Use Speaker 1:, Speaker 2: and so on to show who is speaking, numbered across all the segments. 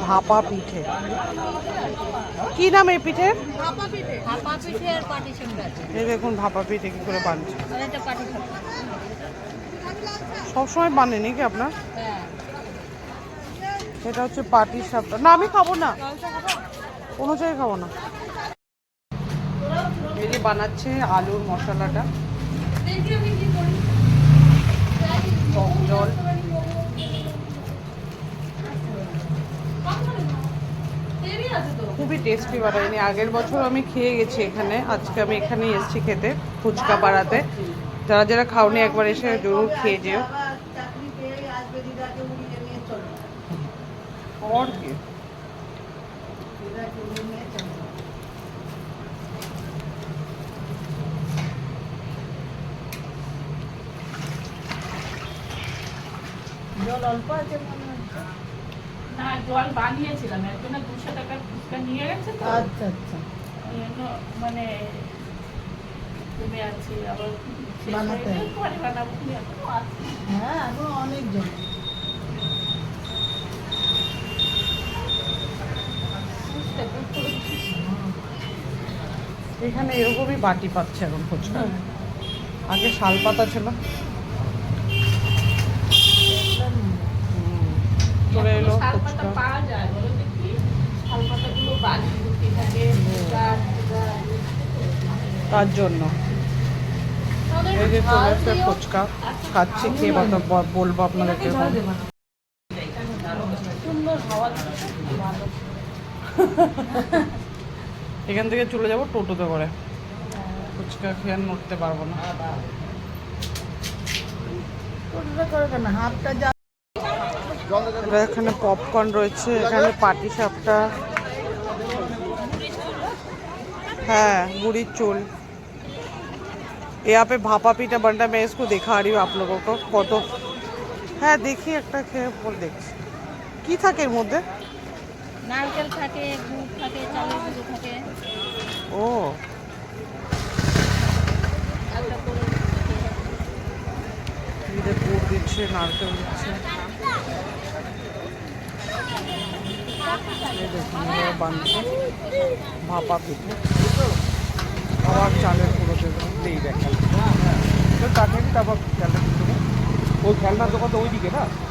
Speaker 1: ভাপা পিঠে, কি নাম এই পিঠে? এই দেখুন ভাপা পিঠে কি করে বানছে। সবসময় বানেনি কি আপনার? এটা হচ্ছে পাটি সাপটা। না আমি খাবো না, কোনো জায়গায় খাবো না। এই যে বানাচ্ছে আলুর মশলাটা, টক জল, খুবই টেস্টি বানায়নি। আগের বছর আমি খেয়ে গেছি এখানে, আজকে আমি এখানেই এসেছি খেতে, ফুচকা পাড়াতে। যারা যারা খাওনি একবার এসে জরুর খেয়ে যেও। और কি
Speaker 2: জল অল্প আছে মনে হচ্ছে। না জল বানিয়েছিলাম, একজনে 200 টাকার ফুচকা নিয়ে গেছে তো। আচ্ছা আচ্ছা, ওই জন্য মানে তুমি আছি আবার বানাতে পরে বানাবো। হ্যাঁ এখন অনেক জন
Speaker 1: এখানে এরকমই বাটি পাচ্ছে এখন ফুচকা, আগে শাল পাতা ছিল। চলে এলো ফুচকা,
Speaker 2: পাওয়া যায় বলো দেখি, শালপাতাগুলো বালি থাকে
Speaker 1: তার জন্য এই যে চলে এসছে ফুচকা, খাচ্ছি, খেয়ে বলবো আপনাদেরকে।
Speaker 2: সুন্দর হাওয়া
Speaker 1: এখান থেকে চলে যাবো টোটোতে করে, ফুচকা খেয়ে নড়তে পারবো না। এখানে পপকর্ন রয়েছে, এখানে পাটি সাপটা, हाँ बुढ़ी चूल। यहाँ पे भापा पीठा बन रहा है, मैं इसको दिखा रही हूँ आप लोगों को। कतो হ্যাঁ দেখি একটা খেয়ে বল দেখছি কি থাকে এর মধ্যে।
Speaker 2: নারকেল থাকে, গুড় থাকে, চালের গুঁড়ো থাকে।
Speaker 1: ও এদের গুড় দিচ্ছে, নারকেল দিচ্ছে। বানছে ভাপা পিঠে, আবার চালের গুঁড়ো দেবে এই দেখেন।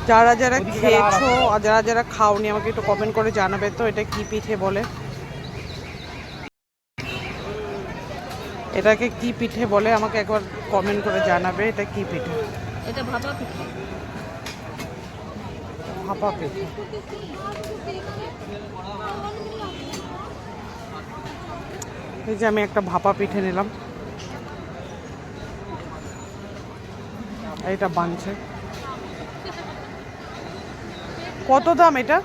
Speaker 1: যারা যারা খেয়েছো আর যারা যারা খাওনি আমাকে একটু কমেন্ট করে জানাবে তো এটা কি পিঠে বলে, এটাকে কি পিঠে বলে আমাকে একবার কমেন্ট করে জানাবে। এটা কি পিঠে?
Speaker 2: এটা ভাপা পিঠে।
Speaker 1: ভাপা পিঠে এই যে আমি একটা ভাপা পিঠে নিলাম, এটা বানছে। কত দাম এটা?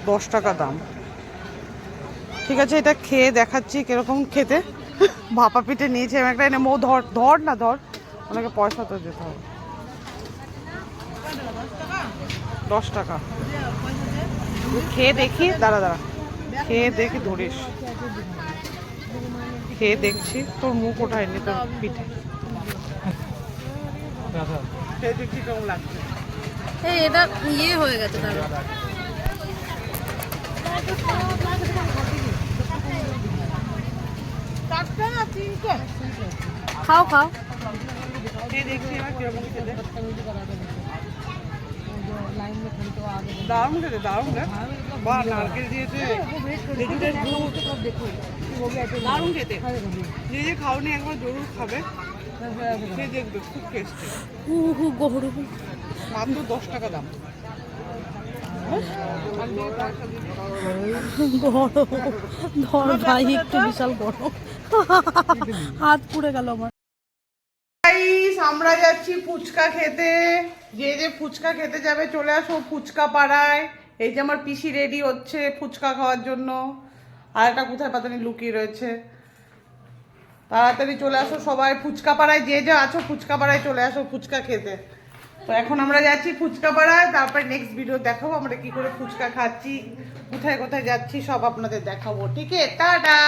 Speaker 1: 10 টাকা দাম। ঠিক আছে এটা খেয়ে দেখাচ্ছি কিরকম খেতে। ভাপা পিঠে নিয়েছি আমি একটা, এনে মৌ ধর ধর না ধর, ওনাকে পয়সা তো দিতে হবে। 10 টাকা খেয়ে দেখি, দাঁড়া দাঁড়া খেয়ে দেখি, ধরিস খেয়ে দেখছি। তোর মুখ ওঠায়নি তোর পিঠে, খেয়ে দেখছি কেমন লাগছে।
Speaker 2: এই এটা ইয়ে হয়ে গেছে তার। খাও খাও,
Speaker 1: খেয়ে দেখছি এবার কিরকম খেতে। দারুণ খেতে, দারুণ বা নারকেল দিয়েছে, দারুণ খেতে। যে যে খাওনি একবার জরুর খাবে, খেয়ে দেখবে, খুব টেস্টি। মাত্র 10 টাকা দাম।
Speaker 2: ধর ভাই একটু বিশাল বড়, হাত পুড়ে গেল আমার।
Speaker 1: আমরা যাচ্ছি ফুচকা খেতে, যে যে ফুচকা খেতে যাবে চলে আসো ফুচকা পাড়ায়। এই যে আমার পিসি রেডি হচ্ছে ফুচকা খাওয়ার জন্য, আর একটা কোথায় পাতানি লুকিয়ে রয়েছে। তাড়াতাড়ি চলে আসো সবাই ফুচকা পাড়ায়, যে যে আছো ফুচকা পাড়ায় চলে আসো ফুচকা খেতে। তো এখন আমরা যাচ্ছি ফুচকা পাড়ায়, তারপর নেক্সট ভিডিও দেখাবো আমরা কি করে ফুচকা খাচ্ছি, কোথায় কোথায় যাচ্ছি সব আপনাদের দেখাবো। ঠিক আছে, টাটা।